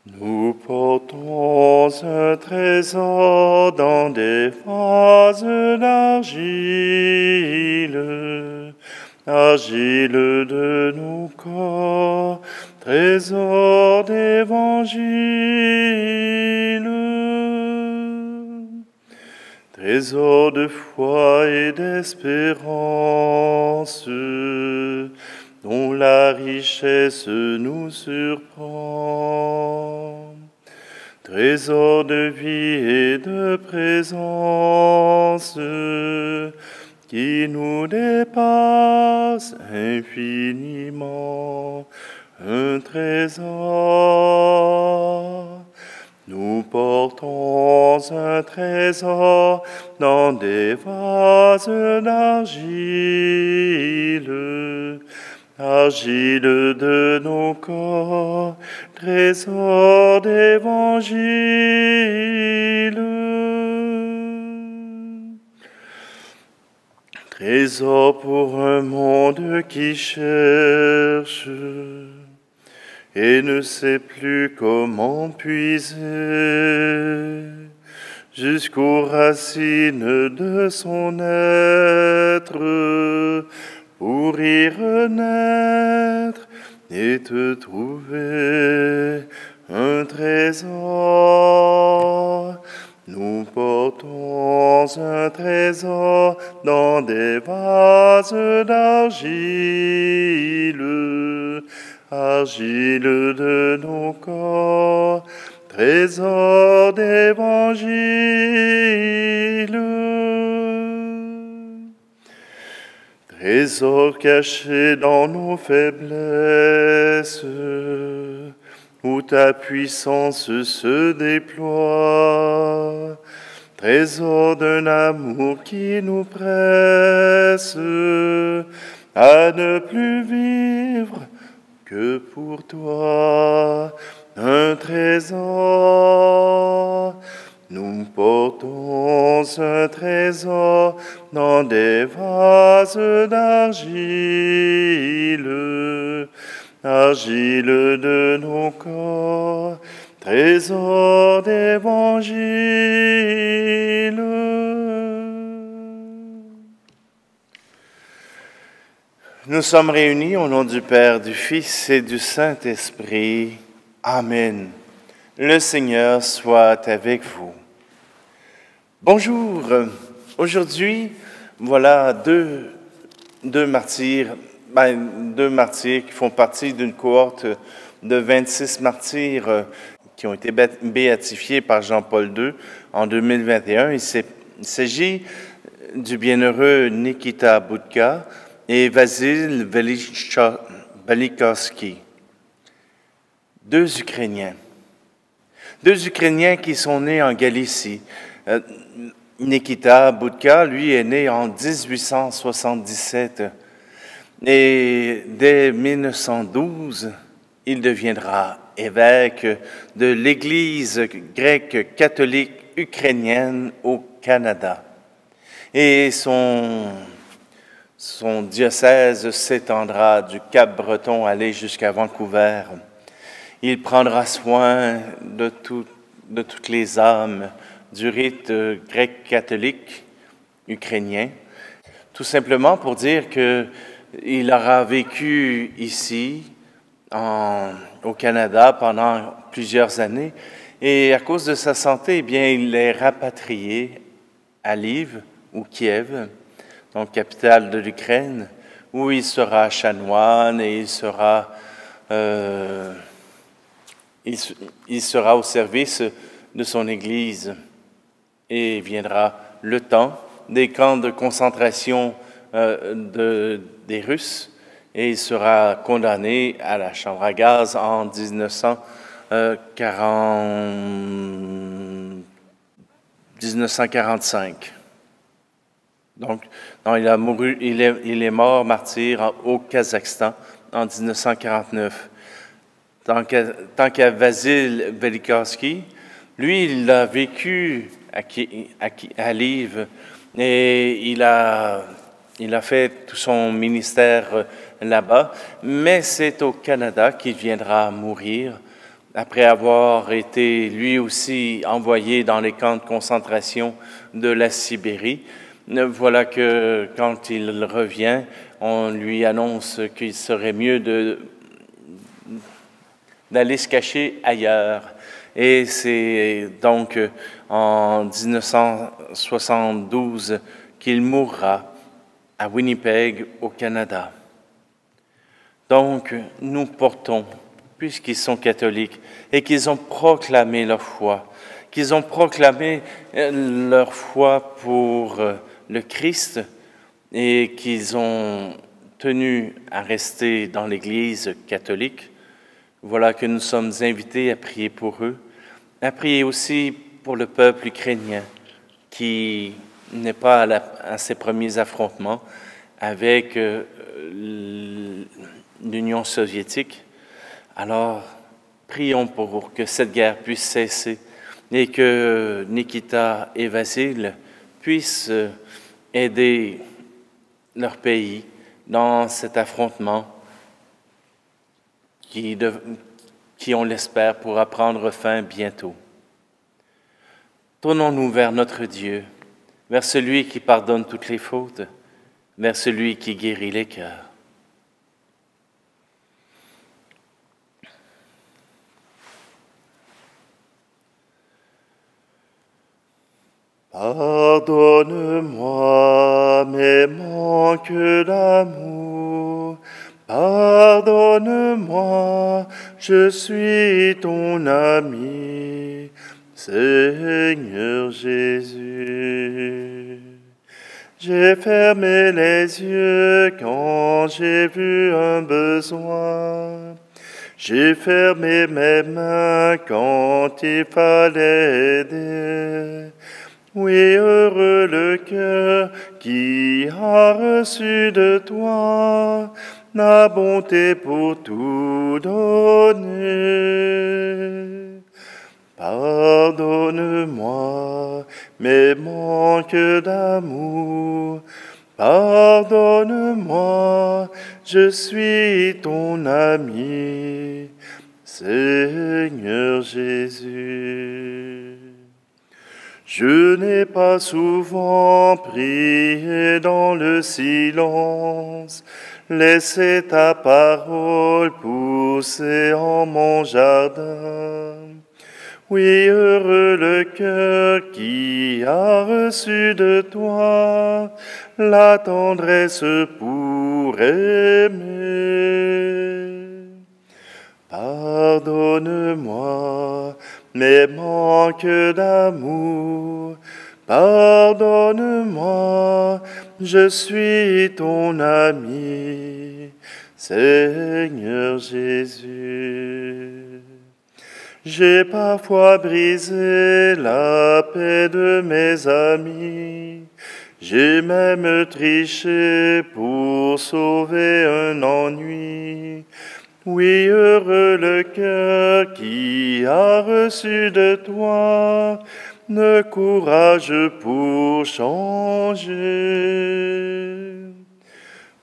Nous portons un trésor dans des vases d'argile, argile de nos corps, trésor d'évangile, trésor de foi et d'espérance, dont la richesse nous surprend. Trésor de vie et de présence, qui nous dépasse infiniment. Un trésor. Nous portons un trésor dans des vases d'argile, argile de nos corps, trésor d'évangile. Trésor pour un monde qui cherche et ne sait plus comment puiser jusqu'aux racines de son être pour y renaître et te trouver un trésor. Nous portons un trésor dans des vases d'argile, argile de nos corps, trésor d'évangile. Trésor caché dans nos faiblesses, où ta puissance se déploie. Trésor d'un amour qui nous presse à ne plus vivre que pour toi. Un trésor. Nous portons un trésor dans des vases d'argile, argile de nos corps, trésor d'évangile. Nous sommes réunis au nom du Père, du Fils et du Saint-Esprit. Amen. Le Seigneur soit avec vous. Bonjour. Aujourd'hui, voilà deux martyrs qui font partie d'une cohorte de 26 martyrs qui ont été béatifiés par Jean-Paul II en 2021. Il s'agit du bienheureux Nikita Budka et Vasil Velikovsky, deux Ukrainiens qui sont nés en Galicie. Nikita Budka, lui, est né en 1877 et dès 1912, il deviendra évêque de l'Église grecque catholique ukrainienne au Canada. Et son diocèse s'étendra du Cap-Breton aller jusqu'à Vancouver. Il prendra soin de toutes les âmes du rite grec catholique ukrainien, tout simplement pour dire qu'il aura vécu ici, au Canada, pendant plusieurs années, et à cause de sa santé, eh bien, il est rapatrié à Lviv, ou Kiev, donc capitale de l'Ukraine, où il sera chanoine et il sera au service de son Église. Et viendra le temps des camps de concentration des Russes, et il sera condamné à la chambre à gaz en 1945. Donc, non, il est mort martyr au Kazakhstan en 1949. Tant qu'à Vasil Velikovsky, lui, il a vécu à Lviv et il a fait tout son ministère là-bas, mais c'est au Canada qu'il viendra mourir après avoir été lui aussi envoyé dans les camps de concentration de la Sibérie. Voilà que quand il revient, on lui annonce qu'il serait mieux d'aller se cacher ailleurs. Et c'est donc en 1972 qu'il mourra à Winnipeg, au Canada. Donc, nous portons, puisqu'ils sont catholiques et qu'ils ont proclamé leur foi, pour le Christ et qu'ils ont tenu à rester dans l'Église catholique, voilà que nous sommes invités à prier pour eux, à prier aussi pour le peuple ukrainien qui n'est pas à ses premiers affrontements avec l'Union soviétique. Alors, prions pour que cette guerre puisse cesser et que Nikita et Vasile puissent aider leur pays dans cet affrontement qui, on l'espère, pourra prendre fin bientôt. Tournons-nous vers notre Dieu, vers celui qui pardonne toutes les fautes, vers celui qui guérit les cœurs. Pardonne-moi mes manques d'amour, pardonne-moi, je suis ton ami, Seigneur Jésus. J'ai fermé les yeux quand j'ai vu un besoin. J'ai fermé mes mains quand il fallait aider. Oui, heureux le cœur qui a reçu de toi la bonté pour tout donner. Pardonne-moi mes manques d'amour, pardonne-moi, je suis ton ami, Seigneur Jésus. Je n'ai pas souvent prié dans le silence, laissé ta parole pousser en mon jardin. Oui, heureux le cœur qui a reçu de toi la tendresse pour aimer. Pardonne-moi mes manques d'amour, pardonne-moi, je suis ton ami, Seigneur Jésus. J'ai parfois brisé la paix de mes amis, j'ai même triché pour sauver un ennui. Oui, heureux le cœur qui a reçu de toi le courage pour changer.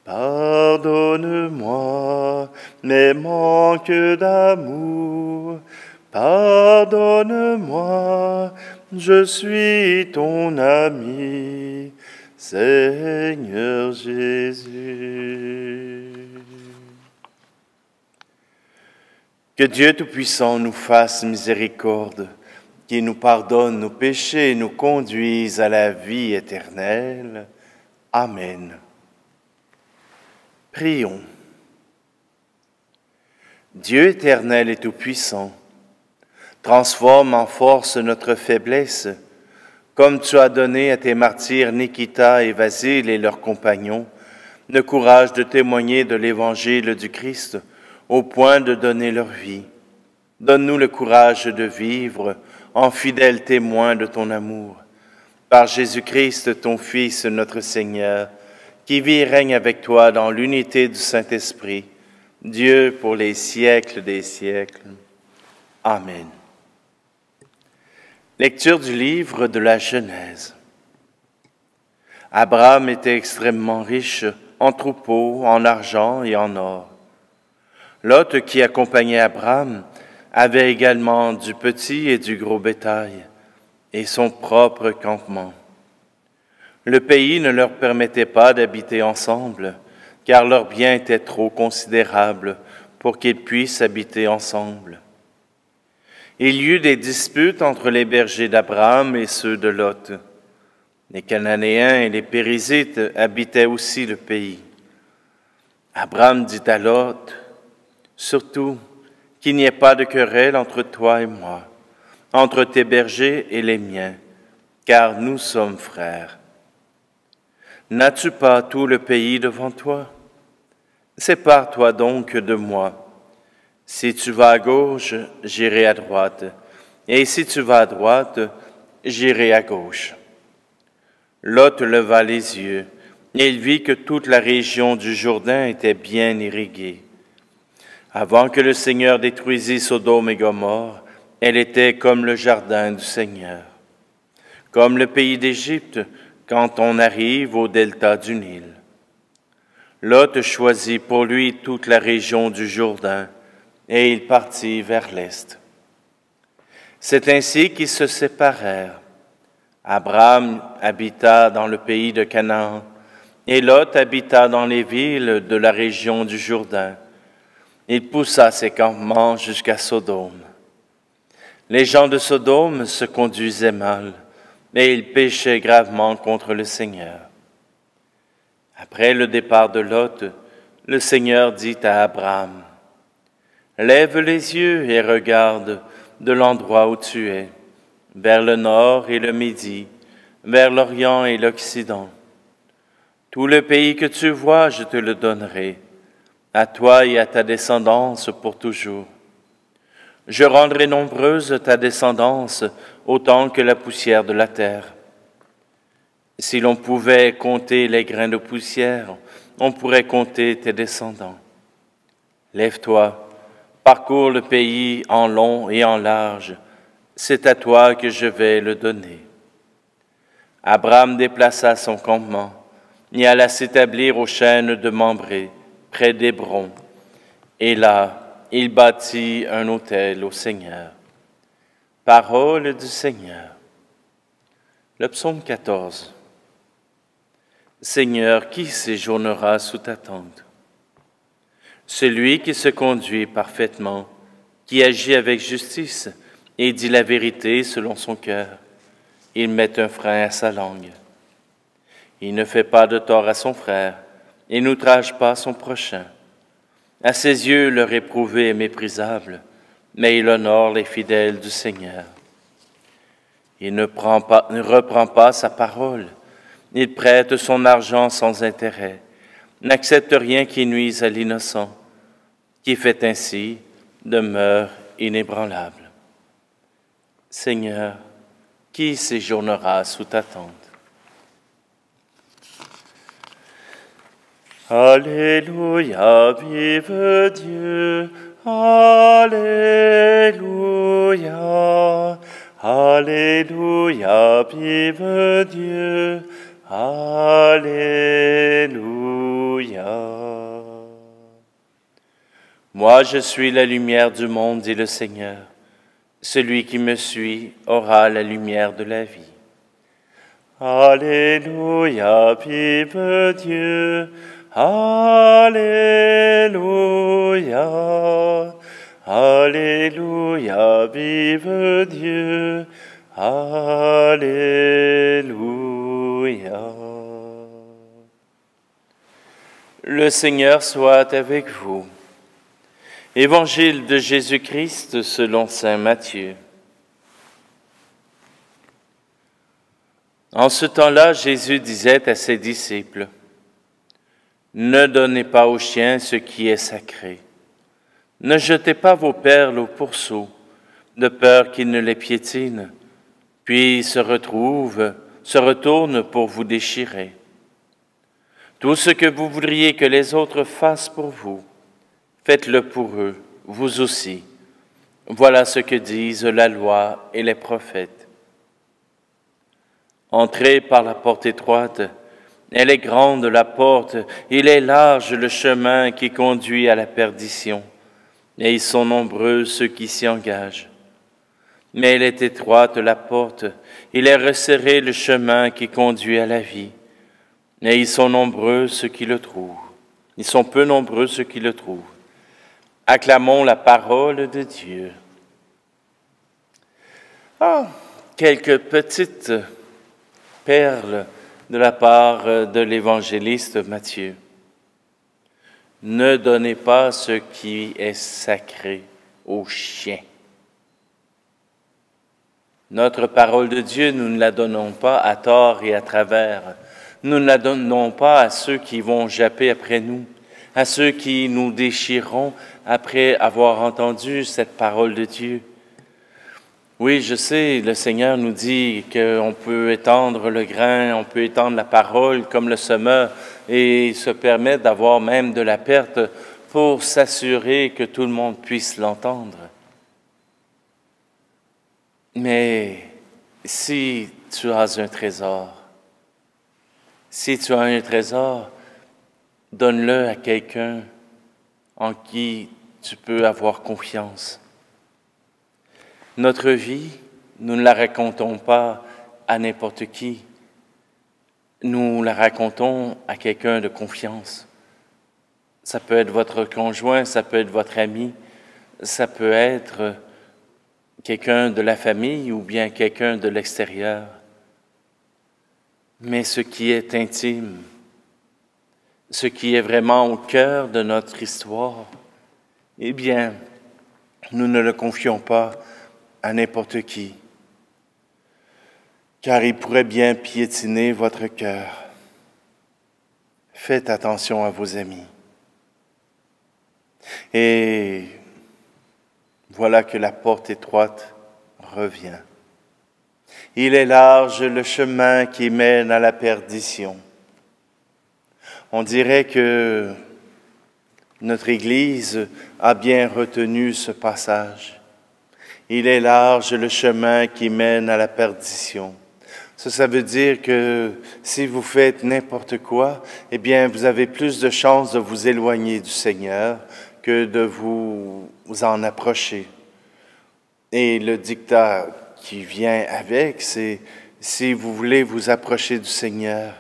Pardonne-moi mes manques d'amour, pardonne-moi, je suis ton ami, Seigneur Jésus. Que Dieu Tout-Puissant nous fasse miséricorde, qu'il nous pardonne nos péchés et nous conduise à la vie éternelle. Amen. Prions. Dieu éternel et Tout-Puissant, transforme en force notre faiblesse, comme tu as donné à tes martyrs Nikita et Vasile et leurs compagnons le courage de témoigner de l'Évangile du Christ, au point de donner leur vie. Donne-nous le courage de vivre en fidèles témoins de ton amour. Par Jésus-Christ, ton Fils, notre Seigneur, qui vit et règne avec toi dans l'unité du Saint-Esprit, Dieu pour les siècles des siècles. Amen. Lecture du livre de la Genèse. Abraham était extrêmement riche en troupeaux, en argent et en or. Lot, qui accompagnait Abraham, avait également du petit et du gros bétail, et son propre campement. Le pays ne leur permettait pas d'habiter ensemble, car leurs biens étaient trop considérables pour qu'ils puissent habiter ensemble. Il y eut des disputes entre les bergers d'Abraham et ceux de Lot. Les Cananéens et les Périzites habitaient aussi le pays. Abraham dit à Lot, « Surtout, qu'il n'y ait pas de querelle entre toi et moi, entre tes bergers et les miens, car nous sommes frères. N'as-tu pas tout le pays devant toi? Sépare-toi donc de moi. Si tu vas à gauche, j'irai à droite, et si tu vas à droite, j'irai à gauche. » Lot leva les yeux, et il vit que toute la région du Jourdain était bien irriguée. Avant que le Seigneur détruisît Sodome et Gomorrhe, elle était comme le jardin du Seigneur, comme le pays d'Égypte quand on arrive au delta du Nil. Lot choisit pour lui toute la région du Jourdain, et il partit vers l'est. C'est ainsi qu'ils se séparèrent. Abraham habita dans le pays de Canaan, et Lot habita dans les villes de la région du Jourdain. Il poussa ses campements jusqu'à Sodome. Les gens de Sodome se conduisaient mal, mais ils péchaient gravement contre le Seigneur. Après le départ de Lot, le Seigneur dit à Abraham, « Lève les yeux et regarde de l'endroit où tu es, vers le nord et le midi, vers l'Orient et l'Occident. Tout le pays que tu vois, je te le donnerai, à toi et à ta descendance pour toujours. Je rendrai nombreuse ta descendance autant que la poussière de la terre. Si l'on pouvait compter les grains de poussière, on pourrait compter tes descendants. Lève-toi, parcours le pays en long et en large, c'est à toi que je vais le donner. » Abraham déplaça son campement et alla s'établir aux chênes de Mambré, près d'Hébron, et là, il bâtit un autel au Seigneur. Parole du Seigneur. Le psaume 14. Seigneur, qui séjournera sous ta tente? Celui qui se conduit parfaitement, qui agit avec justice et dit la vérité selon son cœur. Il met un frein à sa langue. Il ne fait pas de tort à son frère et n'outrage pas son prochain. À ses yeux, le réprouvé est méprisable, mais il honore les fidèles du Seigneur. Il ne reprend pas sa parole. Il prête son argent sans intérêt, n'accepte rien qui nuise à l'innocent, qui fait ainsi demeure inébranlable. Seigneur, qui séjournera sous ta tente? Alléluia, vive Dieu, Alléluia, Alléluia, vive Dieu, Alléluia. Moi, je suis la lumière du monde, dit le Seigneur. Celui qui me suit aura la lumière de la vie. Alléluia, vive Dieu, Alléluia, Alléluia, vive Dieu, Alléluia. Le Seigneur soit avec vous. Évangile de Jésus-Christ selon saint Matthieu. En ce temps-là, Jésus disait à ses disciples, « Ne donnez pas aux chiens ce qui est sacré. Ne jetez pas vos perles aux pourceaux, de peur qu'ils ne les piétinent, puis se retournent pour vous déchirer. Tout ce que vous voudriez que les autres fassent pour vous, faites-le pour eux, vous aussi. Voilà ce que disent la loi et les prophètes. Entrez par la porte étroite, elle est grande la porte, il est large le chemin qui conduit à la perdition, et ils sont nombreux ceux qui s'y engagent. Mais elle est étroite la porte, il est resserré le chemin qui conduit à la vie, et ils sont nombreux ceux qui le trouvent. Ils sont peu nombreux ceux qui le trouvent. Acclamons la parole de Dieu. Quelques petites perles de la part de l'évangéliste Matthieu. Ne donnez pas ce qui est sacré aux chiens. Notre parole de Dieu, nous ne la donnons pas à tort et à travers. Nous ne la donnons pas à ceux qui vont japper après nous, à ceux qui nous déchireront après avoir entendu cette parole de Dieu. Oui, je sais, le Seigneur nous dit qu'on peut étendre le grain, on peut étendre la parole comme le semeur et se permettre d'avoir même de la perte pour s'assurer que tout le monde puisse l'entendre. Mais si tu as un trésor, donne-le à quelqu'un en qui tu peux avoir confiance. Notre vie, nous ne la racontons pas à n'importe qui. Nous la racontons à quelqu'un de confiance. Ça peut être votre conjoint, ça peut être votre ami, ça peut être quelqu'un de la famille ou bien quelqu'un de l'extérieur. Mais ce qui est intime, ce qui est vraiment au cœur de notre histoire, eh bien, nous ne le confions pas à n'importe qui, car il pourrait bien piétiner votre cœur. Faites attention à vos amis. Et voilà que la porte étroite revient. Il est large le chemin qui mène à la perdition. On dirait que notre Église a bien retenu ce passage. Il est large le chemin qui mène à la perdition. Ça veut dire que si vous faites n'importe quoi, eh bien, vous avez plus de chances de vous éloigner du Seigneur que de vous en approcher. Et le dictat qui vient avec, c'est si vous voulez vous approcher du Seigneur,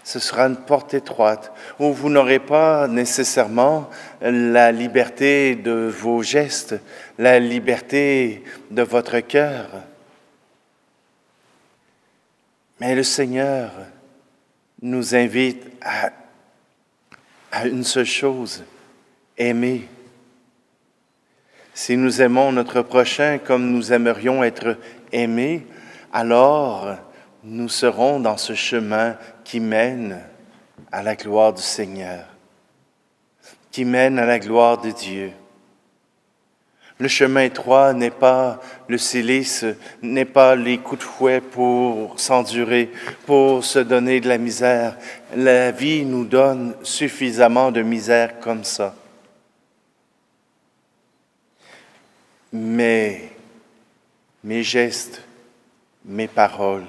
ce sera une porte étroite où vous n'aurez pas nécessairement la liberté de vos gestes, la liberté de votre cœur. Mais le Seigneur nous invite à une seule chose, aimer. Si nous aimons notre prochain comme nous aimerions être aimés, alors nous serons dans ce chemin qui mène à la gloire du Seigneur, qui mène à la gloire de Dieu. Le chemin étroit n'est pas le cilice, n'est pas les coups de fouet pour s'endurer, pour se donner de la misère. La vie nous donne suffisamment de misère comme ça. Mais mes gestes, mes paroles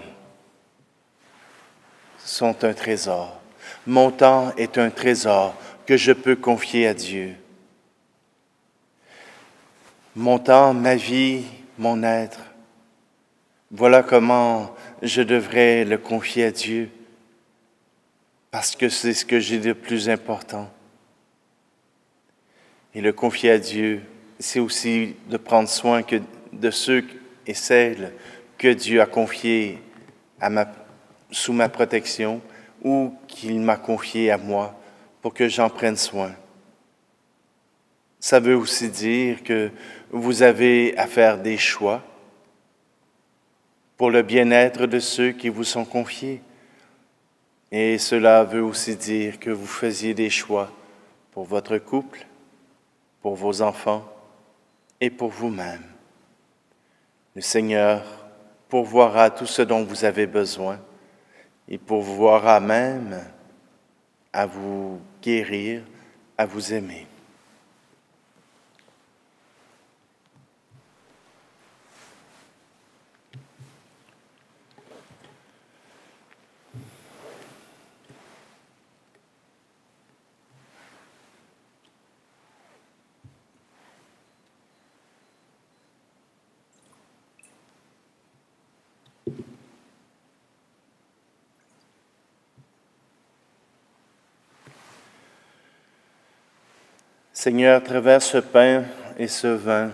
sont un trésor. Mon temps est un trésor que je peux confier à Dieu. Mon temps, ma vie, mon être, voilà comment je devrais le confier à Dieu, parce que c'est ce que j'ai de plus important. Et le confier à Dieu, c'est aussi de prendre soin de ceux et celles que Dieu a confiés sous ma protection ou qu'il m'a confiés à moi pour que j'en prenne soin. Ça veut aussi dire que vous avez à faire des choix pour le bien-être de ceux qui vous sont confiés. Et cela veut aussi dire que vous faisiez des choix pour votre couple, pour vos enfants et pour vous-même. Le Seigneur pourvoira tout ce dont vous avez besoin et pourvoira même à vous guérir, à vous aimer. Seigneur, à travers ce pain et ce vin,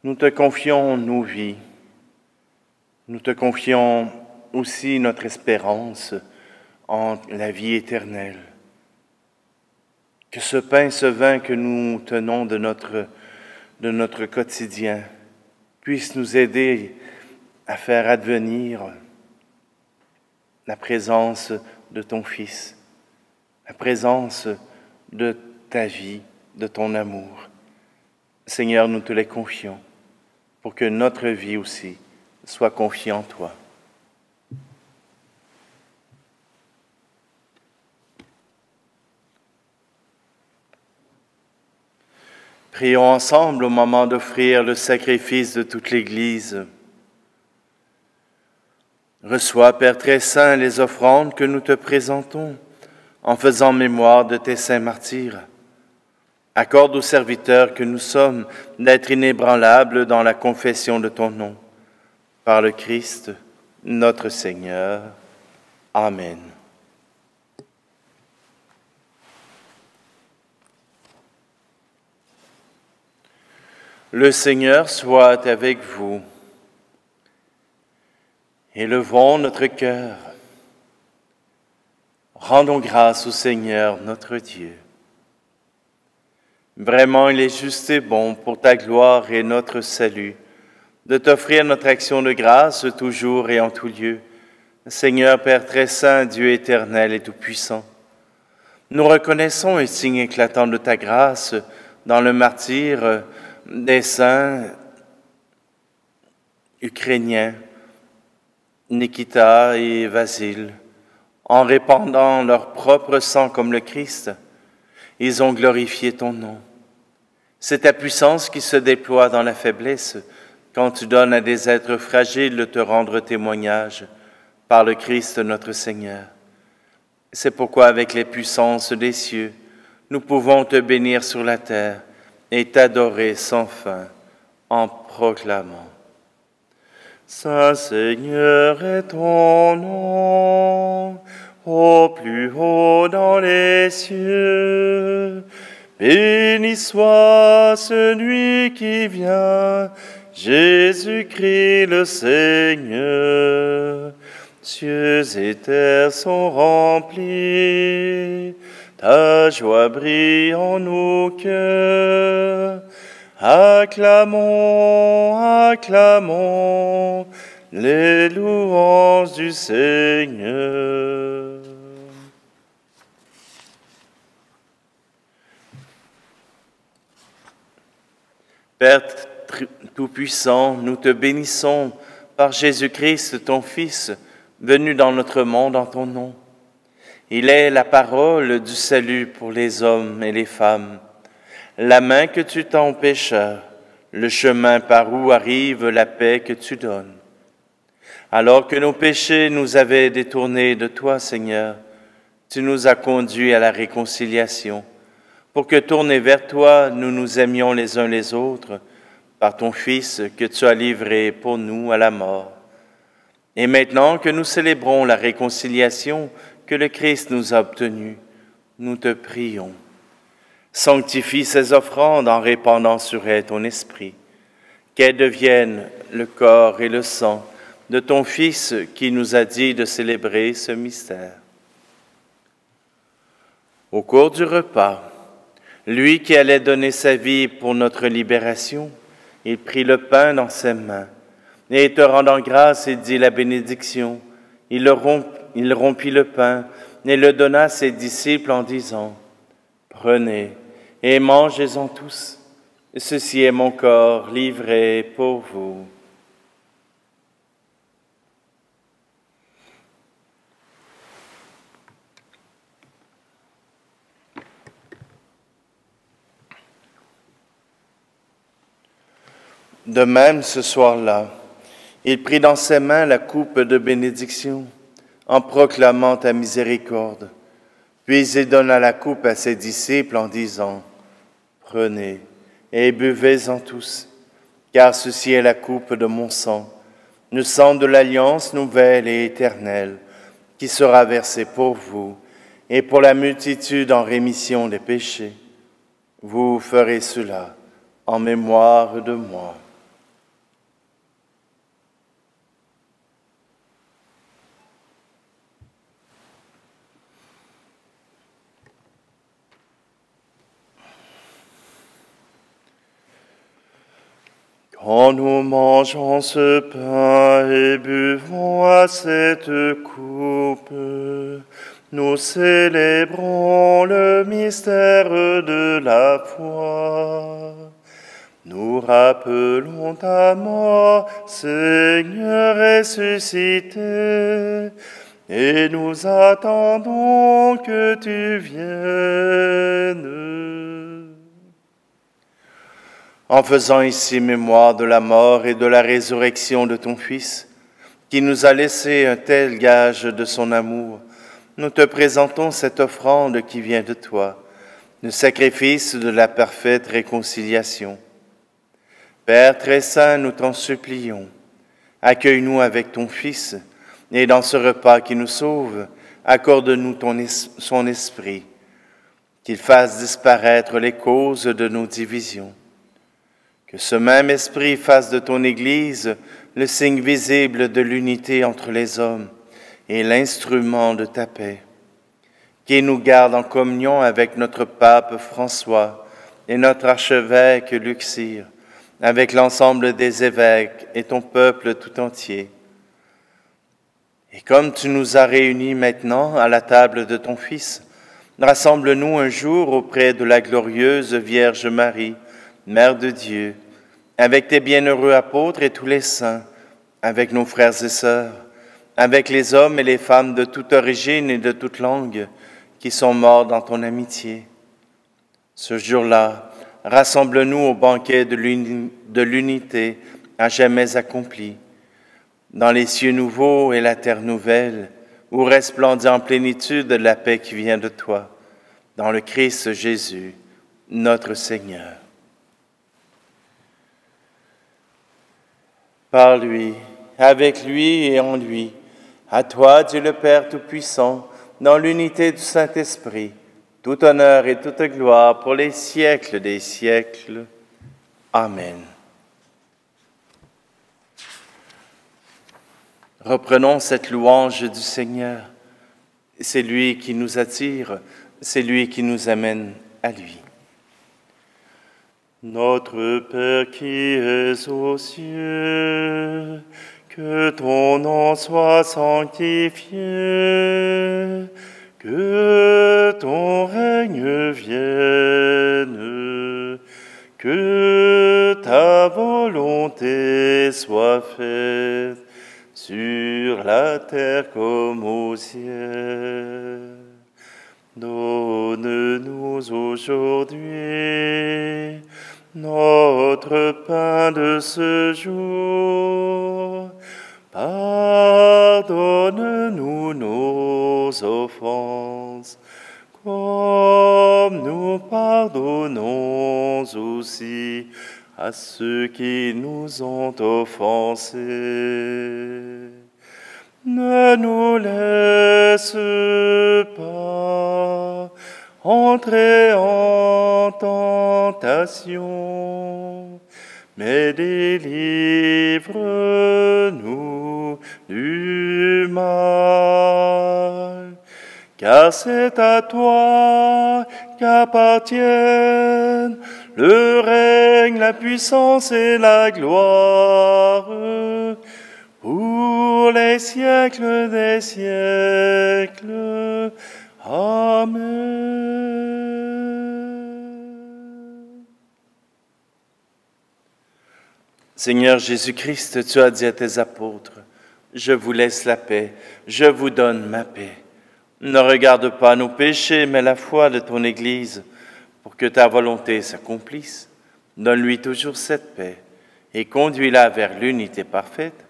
nous te confions nos vies. Nous te confions aussi notre espérance en la vie éternelle. Que ce pain, ce vin que nous tenons de notre quotidien puisse nous aider à faire advenir la présence de ton Fils, la présence de ta vie, de ton amour. Seigneur, nous te les confions pour que notre vie aussi soit confiée en toi. Prions ensemble au moment d'offrir le sacrifice de toute l'Église. Reçois, Père très saint, les offrandes que nous te présentons en faisant mémoire de tes saints martyrs. Accorde aux serviteurs que nous sommes d'être inébranlables dans la confession de ton nom. Par le Christ, notre Seigneur. Amen. Le Seigneur soit avec vous. Élevons notre cœur. Rendons grâce au Seigneur notre Dieu. Vraiment, il est juste et bon pour ta gloire et notre salut de t'offrir notre action de grâce toujours et en tout lieu. Seigneur Père très saint, Dieu éternel et tout-puissant, nous reconnaissons un signe éclatant de ta grâce dans le martyre des saints ukrainiens, Nikita et Vasile. En répandant leur propre sang comme le Christ, ils ont glorifié ton nom. C'est ta puissance qui se déploie dans la faiblesse quand tu donnes à des êtres fragiles de te rendre témoignage par le Christ notre Seigneur. C'est pourquoi avec les puissances des cieux, nous pouvons te bénir sur la terre et t'adorer sans fin en proclamant: Saint Seigneur est ton nom, au plus haut dans les cieux. Béni soit celui qui vient, Jésus-Christ le Seigneur. Cieux et terre sont remplis, ta joie brille en nos cœurs. Acclamons, acclamons les louanges du Seigneur. Père Tout-Puissant, nous te bénissons par Jésus-Christ, ton Fils, venu dans notre monde en ton nom. Il est la parole du salut pour les hommes et les femmes, la main que tu tends aux pécheurs, le chemin par où arrive la paix que tu donnes. Alors que nos péchés nous avaient détournés de toi, Seigneur, tu nous as conduits à la réconciliation, pour que, tournés vers toi, nous nous aimions les uns les autres, par ton Fils que tu as livré pour nous à la mort. Et maintenant que nous célébrons la réconciliation que le Christ nous a obtenue, nous te prions. Sanctifie ces offrandes en répandant sur elles ton esprit, qu'elles deviennent le corps et le sang de ton Fils qui nous a dit de célébrer ce mystère. Au cours du repas, lui qui allait donner sa vie pour notre libération, il prit le pain dans ses mains, et te rendant grâce, il dit la bénédiction. Il rompit le pain et le donna à ses disciples en disant: Prenez et mangez-en tous. Ceci est mon corps livré pour vous. De même, ce soir-là, il prit dans ses mains la coupe de bénédiction, en proclamant ta miséricorde. Puis il donna la coupe à ses disciples en disant: Prenez et buvez-en tous, car ceci est la coupe de mon sang, le sang de l'alliance nouvelle et éternelle, qui sera versé pour vous et pour la multitude en rémission des péchés. Vous ferez cela en mémoire de moi. Quand nous mangeons ce pain et buvons à cette coupe, nous célébrons le mystère de la foi. Nous rappelons ta mort, Seigneur ressuscité, et nous attendons que tu viennes. En faisant ici mémoire de la mort et de la résurrection de ton Fils, qui nous a laissé un tel gage de son amour, nous te présentons cette offrande qui vient de toi, le sacrifice de la parfaite réconciliation. Père très saint, nous t'en supplions, accueille-nous avec ton Fils, et dans ce repas qui nous sauve, accorde-nous son esprit, qu'il fasse disparaître les causes de nos divisions. Que ce même esprit fasse de ton Église le signe visible de l'unité entre les hommes et l'instrument de ta paix. Qu'il nous garde en communion avec notre pape François et notre archevêque Luxire, avec l'ensemble des évêques et ton peuple tout entier. Et comme tu nous as réunis maintenant à la table de ton Fils, rassemble-nous un jour auprès de la glorieuse Vierge Marie, Mère de Dieu, avec tes bienheureux apôtres et tous les saints, avec nos frères et sœurs, avec les hommes et les femmes de toute origine et de toute langue qui sont morts dans ton amitié. Ce jour-là, rassemble-nous au banquet de l'unité à jamais accompli, dans les cieux nouveaux et la terre nouvelle, où resplendit en plénitude la paix qui vient de toi, dans le Christ Jésus, notre Seigneur. Par lui, avec lui et en lui, à toi, Dieu le Père Tout-Puissant, dans l'unité du Saint-Esprit, tout honneur et toute gloire pour les siècles des siècles. Amen. Reprenons cette louange du Seigneur. C'est lui qui nous attire, c'est lui qui nous amène à lui. Notre Père qui es aux cieux, que ton nom soit sanctifié, que ton règne vienne, que ta volonté soit faite sur la terre comme au ciel. Donne-nous aujourd'hui notre pain de ce jour. Pardonne-nous nos offenses, comme nous pardonnons aussi à ceux qui nous ont offensés. Ne nous laisse pas entrer en tentation, mais délivre-nous du mal. Car c'est à toi qu'appartiennent le règne, la puissance et la gloire, pour les siècles des siècles. Amen. Seigneur Jésus-Christ, tu as dit à tes apôtres, « Je vous laisse la paix, je vous donne ma paix. Ne regarde pas nos péchés, mais la foi de ton Église, pour que ta volonté s'accomplisse. Donne-lui toujours cette paix et conduis-la vers l'unité parfaite,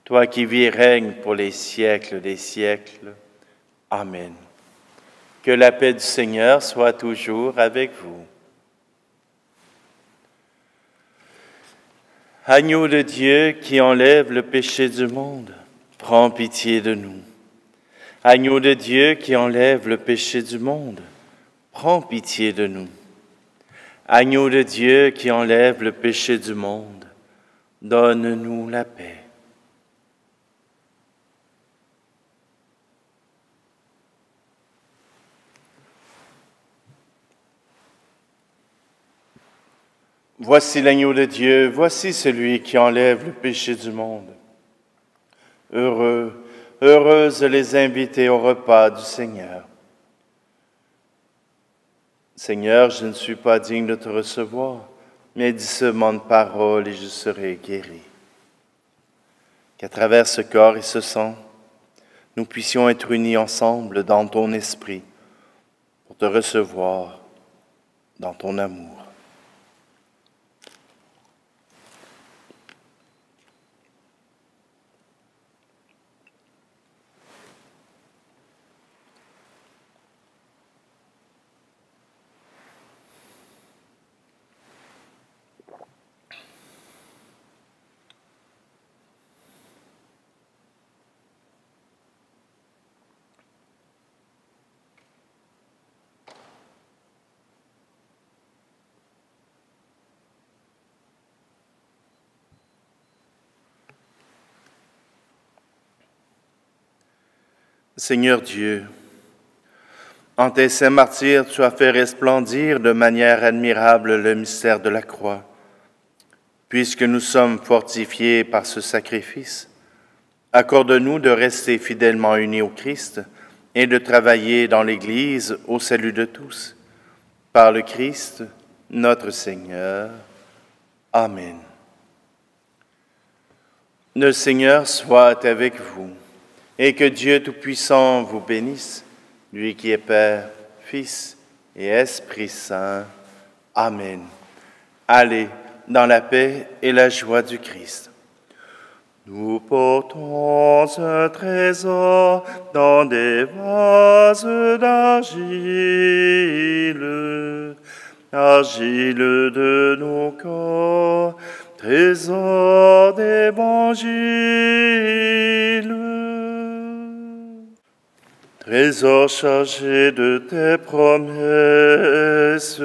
toi qui vis et règnes pour les siècles des siècles. Amen. Que la paix du Seigneur soit toujours avec vous. Agneau de Dieu qui enlève le péché du monde, prends pitié de nous. Agneau de Dieu qui enlève le péché du monde, prends pitié de nous. Agneau de Dieu qui enlève le péché du monde, donne-nous la paix. Voici l'agneau de Dieu, voici celui qui enlève le péché du monde. Heureux, heureuses les invités au repas du Seigneur. Seigneur, je ne suis pas digne de te recevoir, mais dis seulement une parole et je serai guéri. Qu'à travers ce corps et ce sang, nous puissions être unis ensemble dans ton esprit pour te recevoir dans ton amour. Seigneur Dieu, en tes saints martyrs, tu as fait resplendir de manière admirable le mystère de la croix. Puisque nous sommes fortifiés par ce sacrifice, accorde-nous de rester fidèlement unis au Christ et de travailler dans l'Église au salut de tous. Par le Christ, notre Seigneur. Amen. Le Seigneur soit avec vous. Et que Dieu Tout-Puissant vous bénisse, lui qui est Père, Fils et Esprit Saint. Amen. Allez dans la paix et la joie du Christ. Nous portons un trésor dans des vases d'argile, argile de nos corps, trésor d'évangile. Trésor chargé de tes promesses,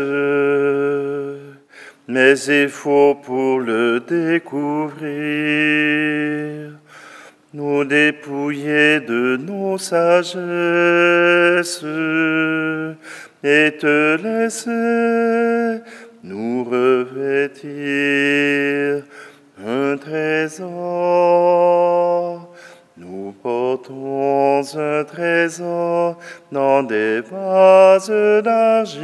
mais il faut pour le découvrir, nous dépouiller de nos sagesses et te laisser nous revêtir un trésor. Nous portons un trésor dans des vases d'argile,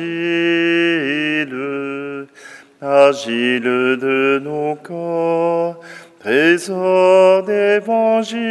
argile de nos corps, trésor d'évangile.